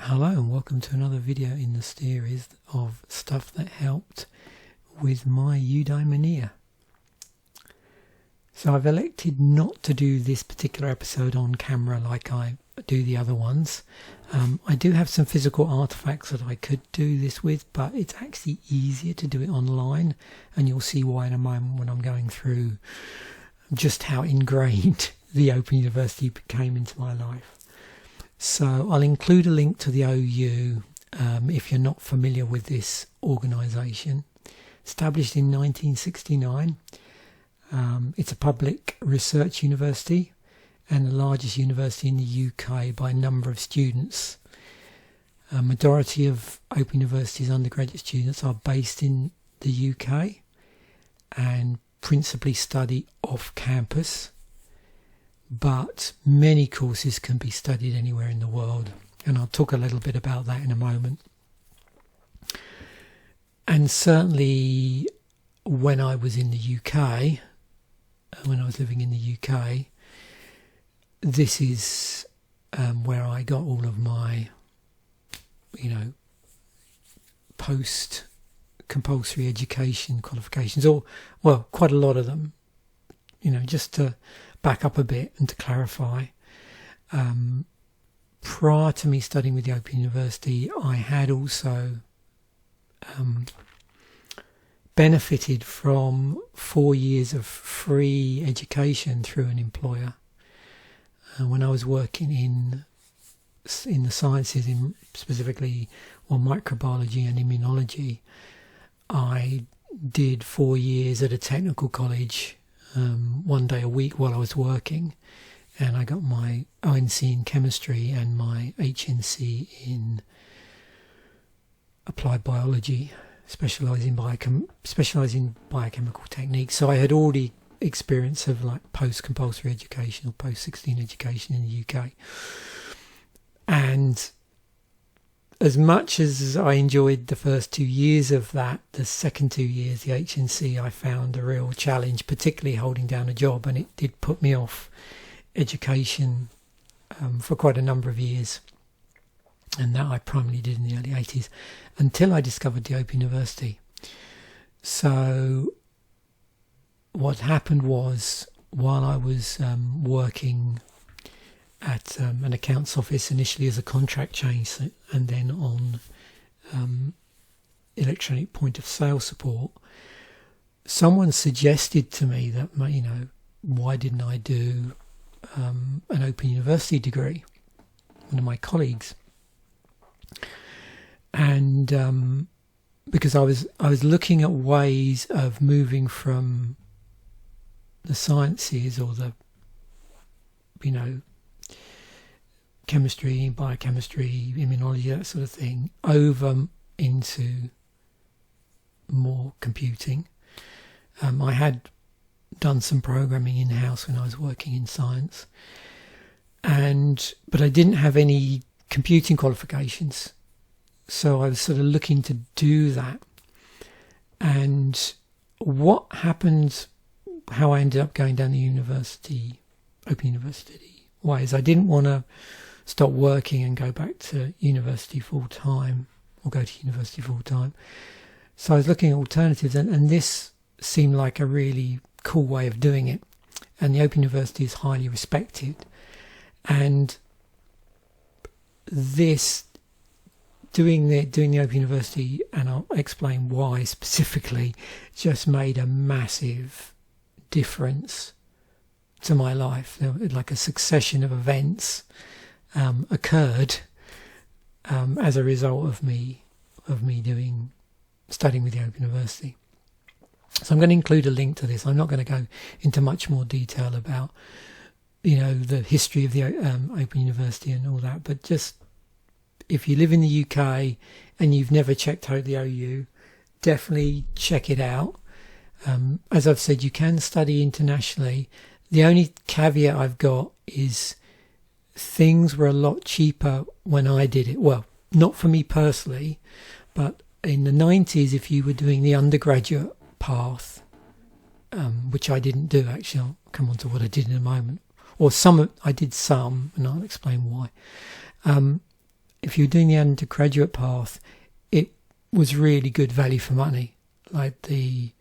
Hello and welcome to another video in the series of stuff that helped with my Eudemonia. So I've elected not to do this particular episode on camera like I do the other ones. I do have some physical artifacts that I could do this with, but it's actually easier to do it online, and you'll see why in a moment when I'm going through just how ingrained the Open University became into my life. So I'll include a link to the OU if you're not familiar with this organisation. Established in 1969, it's a public research university and the largest university in the UK by number of students. A majority of Open University's undergraduate students are based in the UK and principally study off campus. But many courses can be studied anywhere in the world, and I'll talk a little bit about that in a moment. And certainly when I was in the UK, when I was living in the UK, this is where I got all of my, post-compulsory education qualifications, or, well, quite a lot of them, just to back up a bit and to clarify. Prior to me studying with the Open University, I had also benefited from 4 years of free education through an employer. When I was working in the sciences, specifically microbiology and immunology, I did 4 years at a technical college, 1 day a week while I was working, and I got my ONC in chemistry and my HNC in applied biology, specialising biochemical techniques. So I had already experience of post-compulsory education or post-16 education in the UK. And as much as I enjoyed the first 2 years of that, the second 2 years, the HNC, I found a real challenge, particularly holding down a job, and it did put me off education for quite a number of years. And that I primarily did in the early 80s, until I discovered the Open University. So what happened was, while I was working at an accounts office, initially as a contract change and then on electronic point of sale support, someone suggested to me that, why didn't I do an Open University degree? One of my colleagues. And because I was looking at ways of moving from the sciences, or the chemistry, biochemistry, immunology, that sort of thing, over into more computing. I had done some programming in-house when I was working in science, but I didn't have any computing qualifications, so I was sort of looking to do that. And what happened, how I ended up going down the Open University way, is I didn't want to stop working and go back to university full-time, or go to university full-time. So I was looking at alternatives, and this seemed like a really cool way of doing it. And the Open University is highly respected. And this, doing the Open University, and I'll explain why specifically, just made a massive difference to my life. Like a succession of events occurred as a result of me studying with the Open University. So I'm going to include a link to this. I'm not going to go into much more detail about the history of the Open University and all that, but just if you live in the UK and you've never checked out the OU, definitely check it out. As I've said, you can study internationally. The only caveat I've got is things were a lot cheaper when I did it. Well, not for me personally, but in the 90s, if you were doing the undergraduate path, which I didn't do, actually, I'll come on to what I did in a moment, or I did some, and I'll explain why. if you're doing the undergraduate path, it was really good value for money. Like the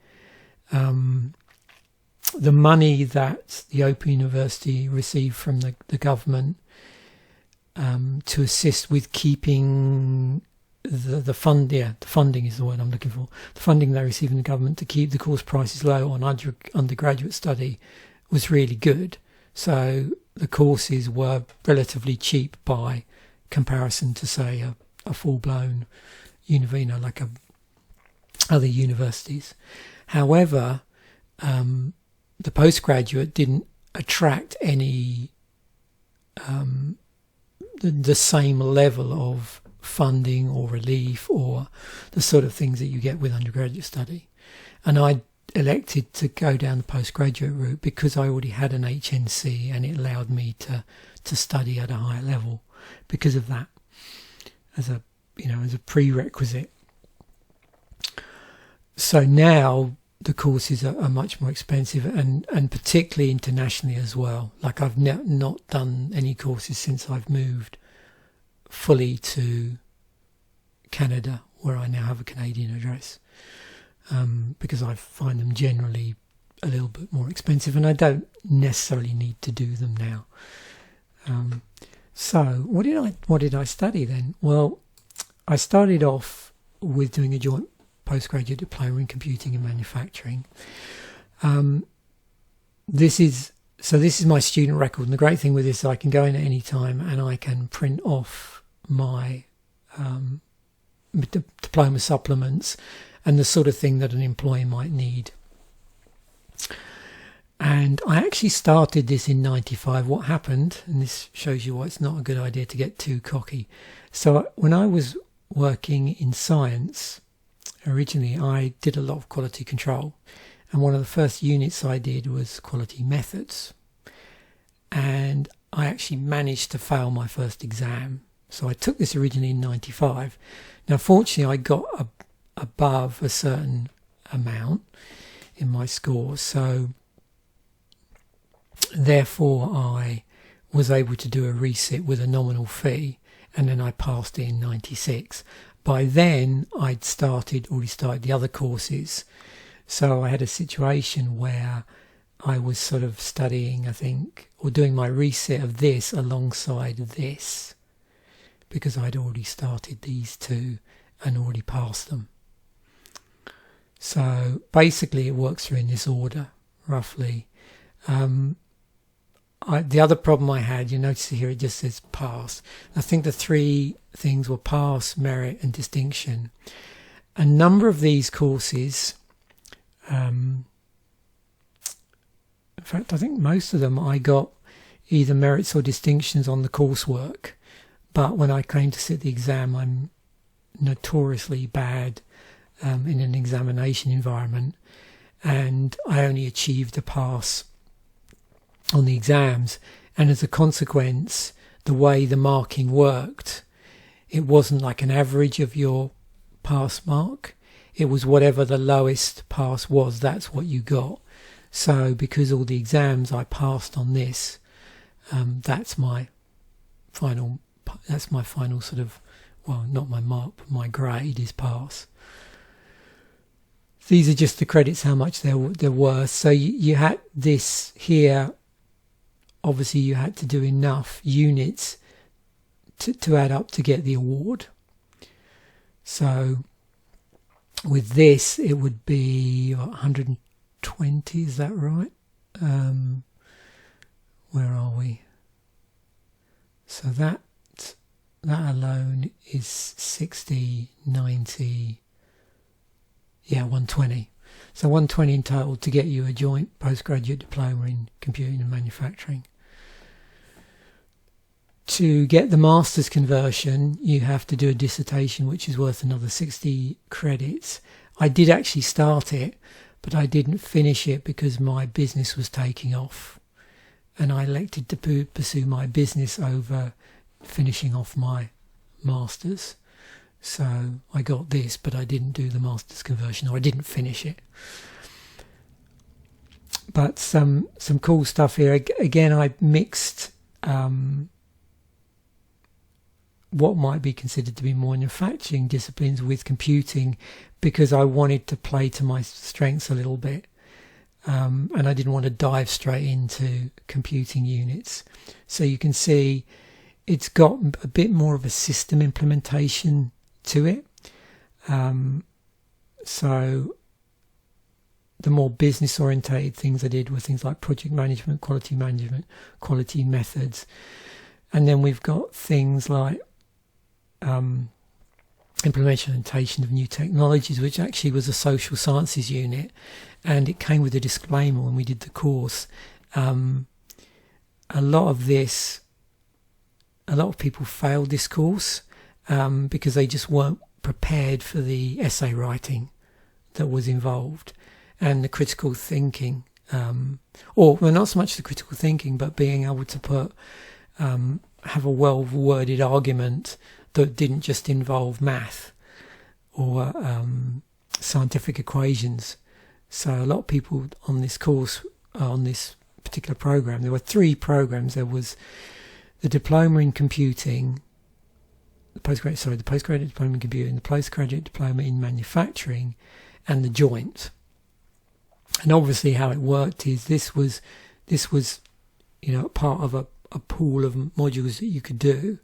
money that the Open University received from the government to assist with keeping the funding is the word I'm looking for. The funding they receive from the government to keep the course prices low on undergraduate study was really good. So the courses were relatively cheap by comparison to, say, a full-blown like other universities. However, the postgraduate didn't attract any the same level of funding or relief or the sort of things that you get with undergraduate study. And I elected to go down the postgraduate route because I already had an HNC, and it allowed me to study at a higher level because of that as a prerequisite. So now the courses are much more expensive, and particularly internationally as well. Like I've not done any courses since I've moved fully to Canada, where I now have a Canadian address, because I find them generally a little bit more expensive, and I don't necessarily need to do them now. So what did I study then? Well, I started off with doing a joint postgraduate diploma in computing and manufacturing. This is my student record, and the great thing with this is I can go in at any time and I can print off my diploma supplements and the sort of thing that an employer might need. And I actually started this in 95. What happened, and this shows you why it's not a good idea to get too cocky. So when I was working in science, originally I did a lot of quality control, and one of the first units I did was quality methods, and I actually managed to fail my first exam. So I took this originally in 95. Now fortunately I got above a certain amount in my score, so therefore I was able to do a resit with a nominal fee, and then I passed it in 96. By then I'd already started the other courses, so I had a situation where I was sort of studying, I think, or doing my resit of this alongside this, because I'd already started these two and already passed them. So basically it works through in this order, roughly. The other problem I had, you notice here it just says pass. I think the three things were pass, merit and distinction. A number of these courses, in fact I think most of them I got either merits or distinctions on the coursework, but when I came to sit the exam I'm notoriously bad in an examination environment, and I only achieved a pass on the exams. And as a consequence, the way the marking worked, it wasn't like an average of your pass mark. It was whatever the lowest pass was, that's what you got. So because all the exams I passed on this, that's my final sort of, well, not my mark, but my grade is pass. These are just the credits, how much there were. So you had this here. Obviously you had to do enough units to add up to get the award. So with this it would be 120, is that right? Where are we? So that alone is 60, 90, 120. So 120 in total to get you a joint postgraduate diploma in computing and manufacturing. To get the master's conversion, you have to do a dissertation, which is worth another 60 credits. I did actually start it, but I didn't finish it because my business was taking off, and I elected to pursue my business over finishing off my master's. So I got this, but I didn't do the master's conversion, or I didn't finish it. But some cool stuff here. Again, I mixed what might be considered to be more manufacturing disciplines with computing, because I wanted to play to my strengths a little bit, and I didn't want to dive straight into computing units. So you can see it's got a bit more of a system implementation to it. So the more business orientated things I did were things like project management, quality methods. And then we've got things like implementation of new technologies, which actually was a social sciences unit, and it came with a disclaimer when we did the course. A lot of people failed this course because they just weren't prepared for the essay writing that was involved and the critical thinking, well, not so much the critical thinking, but being able to have a well-worded argument that didn't just involve math or scientific equations. So a lot of people on this course, on this particular program, there were 3 programs. There was the diploma in computing, the postgraduate diploma in computing, the postgraduate diploma in manufacturing, and the joint. And obviously how it worked is this was part of a pool of modules that you could do,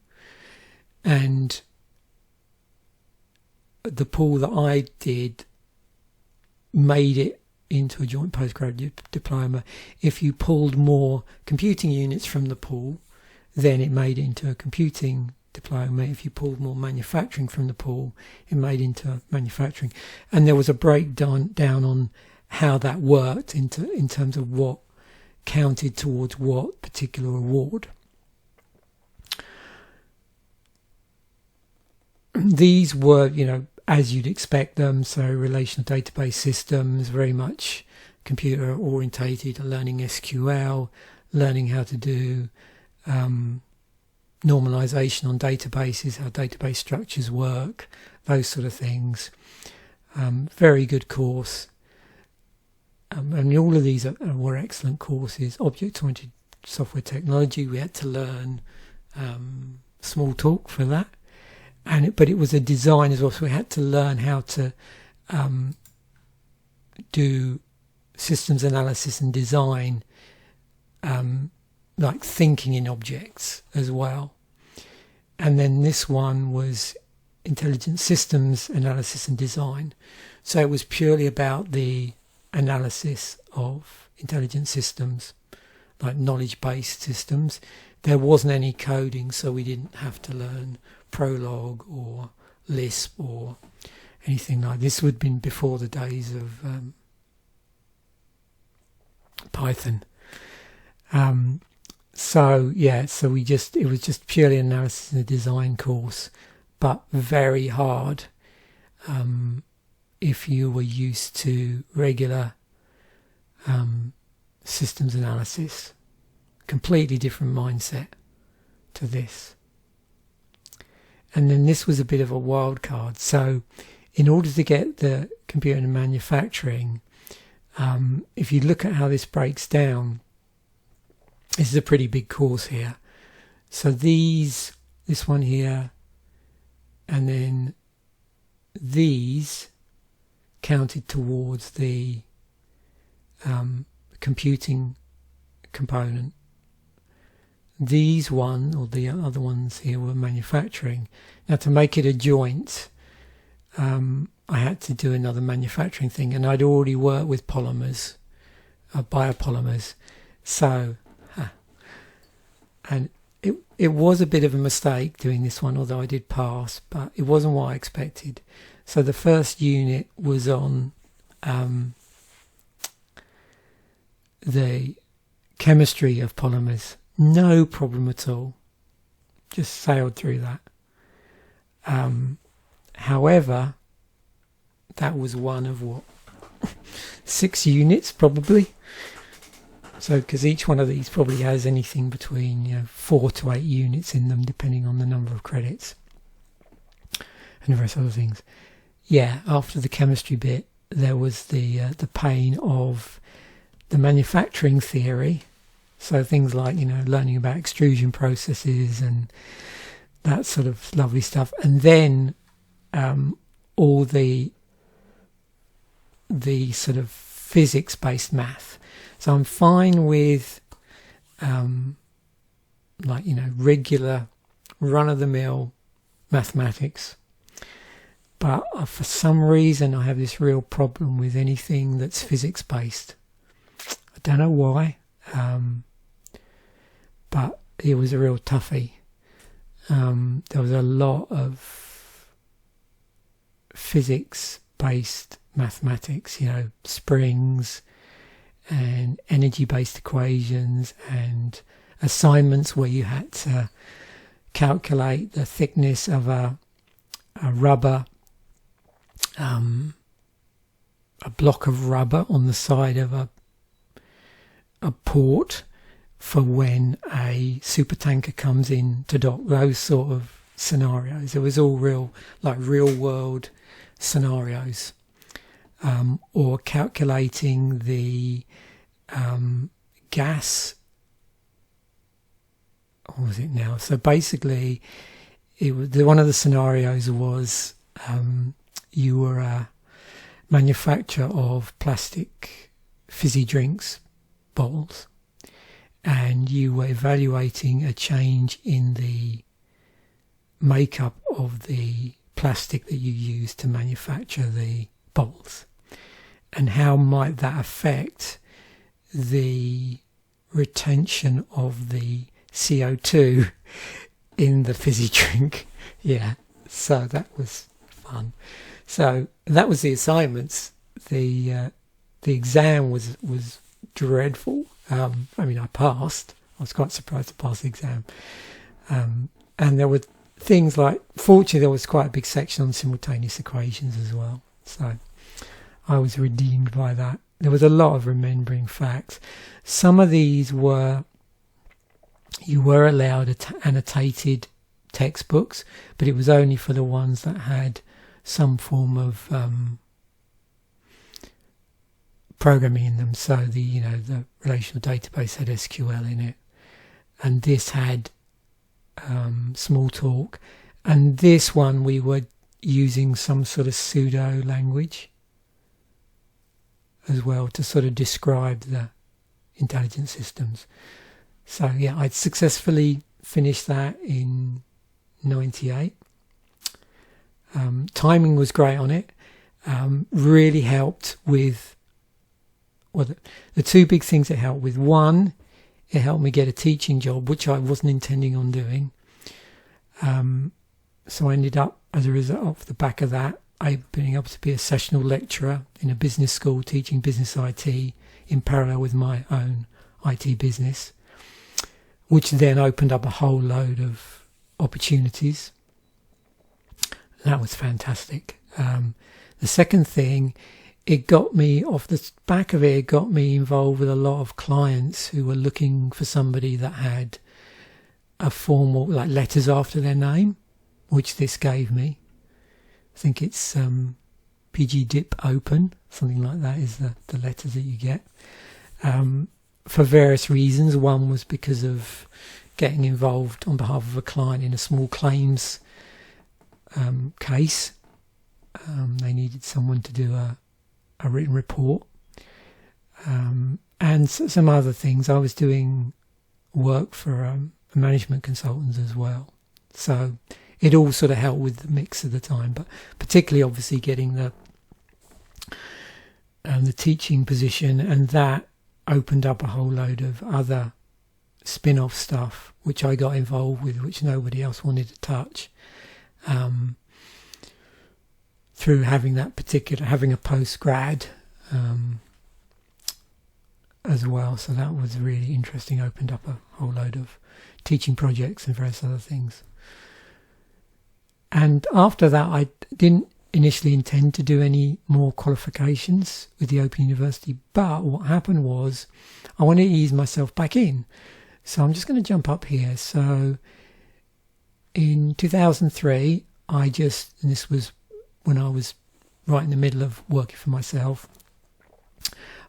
and the pool that I did made it into a joint postgraduate diploma. If you pulled more computing units from the pool, then it made it into a computing diploma. If you pulled more manufacturing from the pool, it made into manufacturing. And there was a breakdown on how that worked in terms of what counted towards what particular award. These were, as you'd expect them, so relational database systems, very much computer orientated, learning SQL, learning how to do normalization on databases, how database structures work, those sort of things. Very good course. And all of these were excellent courses. Object-oriented software technology, we had to learn Smalltalk for that. But it was a design as well, so we had to learn how to do systems analysis and design, like thinking in objects as well. And then this one was intelligent systems analysis and design. So it was purely about the analysis of intelligent systems, like knowledge-based systems. There wasn't any coding, so we didn't have to learn Prolog or Lisp or anything like this. Would have been before the days of Python. So it was just purely an analysis and a design course, but very hard if you were used to regular systems analysis. Completely different mindset to this. And then this was a bit of a wild card. So in order to get the computer and manufacturing, if you look at how this breaks down, this is a pretty big course here. So this one here, and then these counted towards the computing component. These one, or the other ones here, were manufacturing. Now, to make it a joint, I had to do another manufacturing thing, and I'd already worked with polymers, biopolymers. So, and it was a bit of a mistake doing this one, although I did pass, but it wasn't what I expected. So the first unit was on the chemistry of polymers. No problem at all. Just sailed through that. However, that was one of 6 units probably. So, because each one of these probably has anything between 4 to 8 units in them, depending on the number of credits and the rest of other things. Yeah, after the chemistry bit, there was the pain of the manufacturing theory. So things like learning about extrusion processes and that sort of lovely stuff. And then all the sort of physics-based math. So I'm fine with like, you know, regular run-of-the-mill mathematics. But for some reason, I have this real problem with anything that's physics-based. I don't know why, but it was a real toughie. There was a lot of physics-based mathematics, you know, springs and energy-based equations and assignments where you had to calculate the thickness of a rubber, a block of rubber on the side of a port for when a supertanker comes in to dock, those sort of scenarios. It was all real world scenarios, or calculating the gas. What was it now? So basically, it was one of the scenarios was you were a manufacturer of plastic fizzy drinks bottles, and you were evaluating a change in the makeup of the plastic that you use to manufacture the bottles, and how might that affect the retention of the CO2 in the fizzy drink. Yeah, so that was fun. So that was the assignments. The exam was dreadful. I mean, I passed. I was quite surprised to pass the exam. And there were things like, fortunately, there was quite a big section on simultaneous equations as well. So I was redeemed by that. There was a lot of remembering facts. Some of these you were allowed annotated textbooks, but it was only for the ones that had some form of programming in them. So the relational database had SQL in it, and this had Smalltalk, and this one we were using some sort of pseudo language as well to sort of describe the intelligent systems. So yeah, I'd successfully finished that in 98. Timing was great on it. Really helped with, well, the two big things it helped with. One, it helped me get a teaching job, which I wasn't intending on doing. So I ended up, as a result, off the back of that, being able to be a sessional lecturer in a business school teaching business IT in parallel with my own IT business, which then opened up a whole load of opportunities. That was fantastic. The second thing, it got me, off the back of it, it got me involved with a lot of clients who were looking for somebody that had a formal, like, letters after their name, which this gave me. I think it's PG Dip Open, something like that is the letters that you get. For various reasons. One was because of getting involved on behalf of a client in a small claims case. They needed someone to do a written report, and some other things. I was doing work for management consultants as well, so it all sort of helped with the mix of the time, but particularly obviously getting the teaching position, and that opened up a whole load of other spin-off stuff which I got involved with, which nobody else wanted to touch, through having a post-grad as well. So that was really interesting, opened up a whole load of teaching projects and various other things. And after that, I didn't initially intend to do any more qualifications with the Open University, but what happened was I wanted to ease myself back in. So I'm just going to jump up here. So in 2003, and this was when I was right in the middle of working for myself,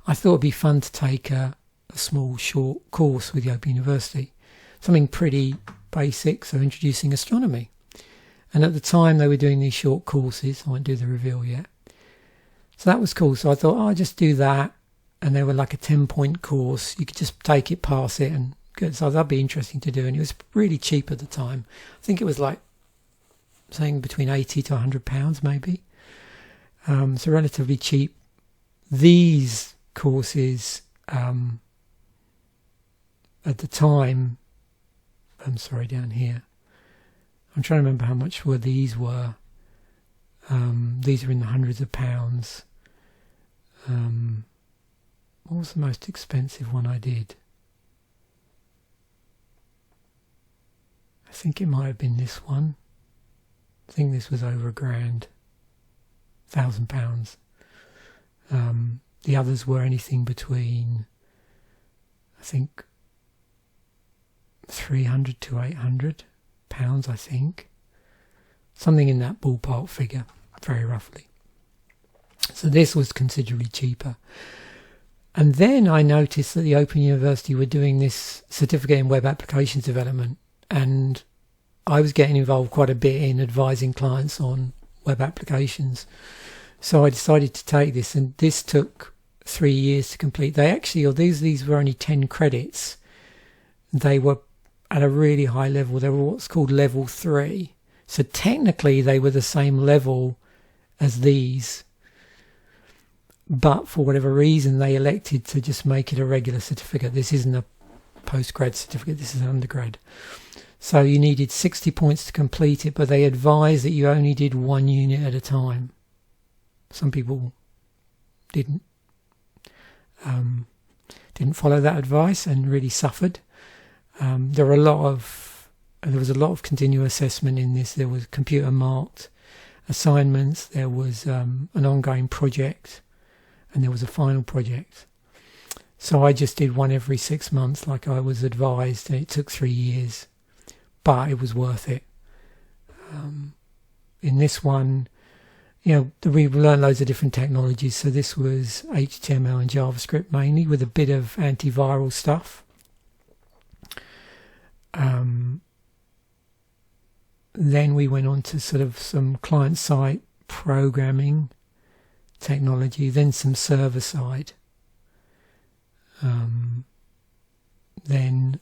I thought it'd be fun to take a small, short course with the Open University, something pretty basics of introducing astronomy. And at the time they were doing these short courses. I won't do the reveal yet. So that was cool. So I thought, I'll just do that. And they were like a 10-point course. You could just take it, pass it, and go. So that'd be interesting to do. And it was really cheap at the time. I think it was like saying between £80 to £100 maybe. So relatively cheap. These courses at the time, I'm sorry, down here. I'm trying to remember how much these were. These are in the hundreds of pounds. What was the most expensive one I did? I think it might have been this one. I think this was over £1,000, £1,000. The others were anything between, I think, £300 to £800, I think. Something in that ballpark figure, very roughly. So this was considerably cheaper. And then I noticed that the Open University were doing this certificate in web applications development, and I was getting involved quite a bit in advising clients on web applications. So I decided to take this, and this took 3 years to complete. They actually, these were only 10 credits. They were at a really high level. They were what's called level 3. So technically they were the same level as these. But for whatever reason, they elected to just make it a regular certificate. This isn't a postgrad certificate, this is an undergrad. So you needed 60 points to complete it, but they advised that you only did one unit at a time. Some people didn't follow that advice and really suffered. There was a lot of continuous assessment in this. There was computer marked assignments, there was an ongoing project, and there was a final project. So I just did one every 6 months like I was advised, and it took 3 years, but it was worth it. In this one, we learned loads of different technologies. So this was HTML and JavaScript mainly, with a bit of antiviral stuff. Then we went on to sort of some client-side programming technology, then some server-side. Then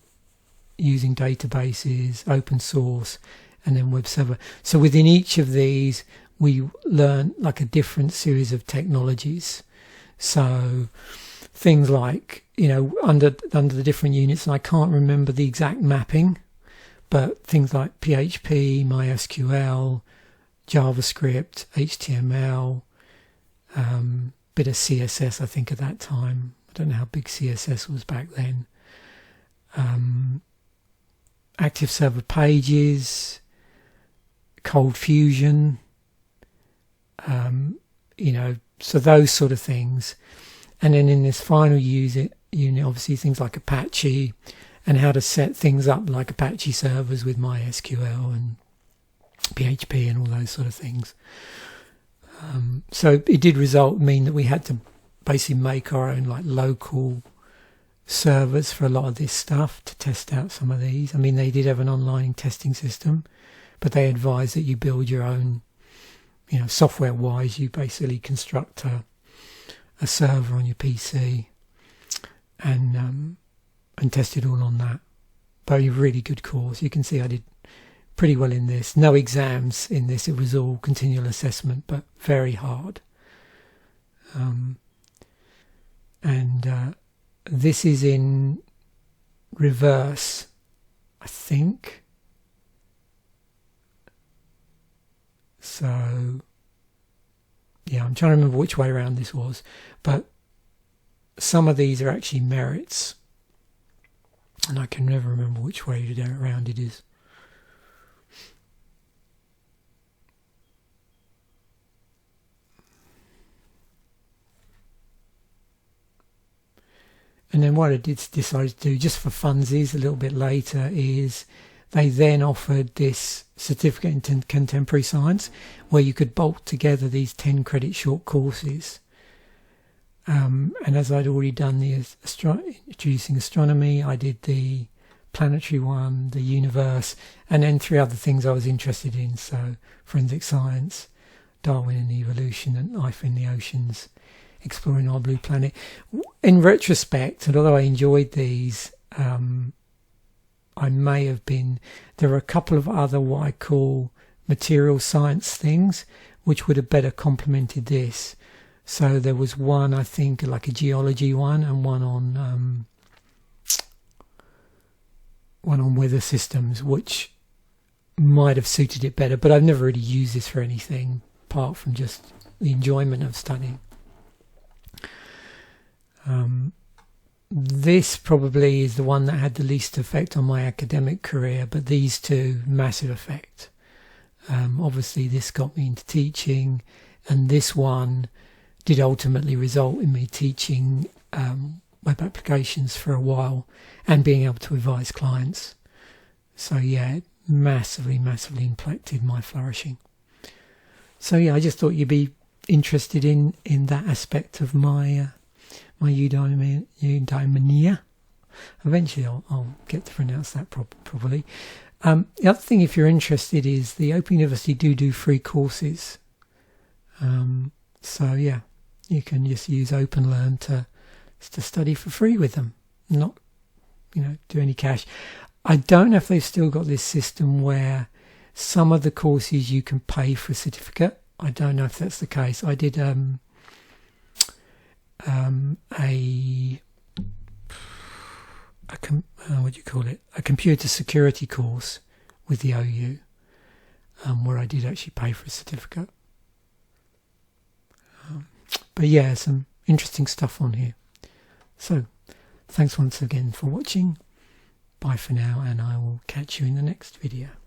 using databases, open source, and then web server. So within each of these, we learn like a different series of technologies. So things like, under the different units, and I can't remember the exact mapping, but things like PHP, MySQL, JavaScript, HTML, bit of CSS, I think, at that time. I don't know how big CSS was back then. Active server pages, Cold Fusion, so those sort of things. And then in this final unit, obviously things like Apache and how to set things up like Apache servers with MySQL and PHP and all those sort of things. So it did mean that we had to basically make our own like local servers for a lot of this stuff to test out some of these. I mean, they did have an online testing system, but they advised that you build your own, software-wise. You basically construct a server on your PC and test it all on that. But a really good course. You can see I did pretty well in this. No exams in this. It was all continual assessment, but very hard. This is in reverse, I think. So, yeah, I'm trying to remember which way around this was, but some of these are actually merits, and I can never remember which way around it is. And then what I decided to do, just for funsies a little bit later, is they then offered this certificate in contemporary science where you could bolt together these 10 credit short courses. And as I'd already done the introducing astronomy, I did the planetary one, the universe, and then 3 other things I was interested in. So forensic science, Darwin and evolution, and life in the oceans, exploring our blue planet. In retrospect, and although I enjoyed these, I may have been, there are a couple of other what I call material science things which would have better complemented this. So there was one, I think, like a geology one, and one on weather systems, which might have suited it better, but I've never really used this for anything apart from just the enjoyment of studying. This probably is the one that had the least effect on my academic career, but these 2, massive effect. Obviously this got me into teaching, and this one did ultimately result in me teaching web applications for a while and being able to advise clients. So yeah, it massively impacted my flourishing. So yeah, I just thought you'd be interested in that aspect of my my eudaimonia. Eventually I'll get to pronounce that properly. The other thing, if you're interested, is the Open University do free courses. So yeah, you can just use OpenLearn to study for free with them, not do any cash. I don't know if they've still got this system where some of the courses you can pay for a certificate. I don't know if that's the case. I did a computer security course with the OU, where I did actually pay for a certificate. But yeah, some interesting stuff on here. So thanks once again for watching. Bye for now, and I will catch you in the next video.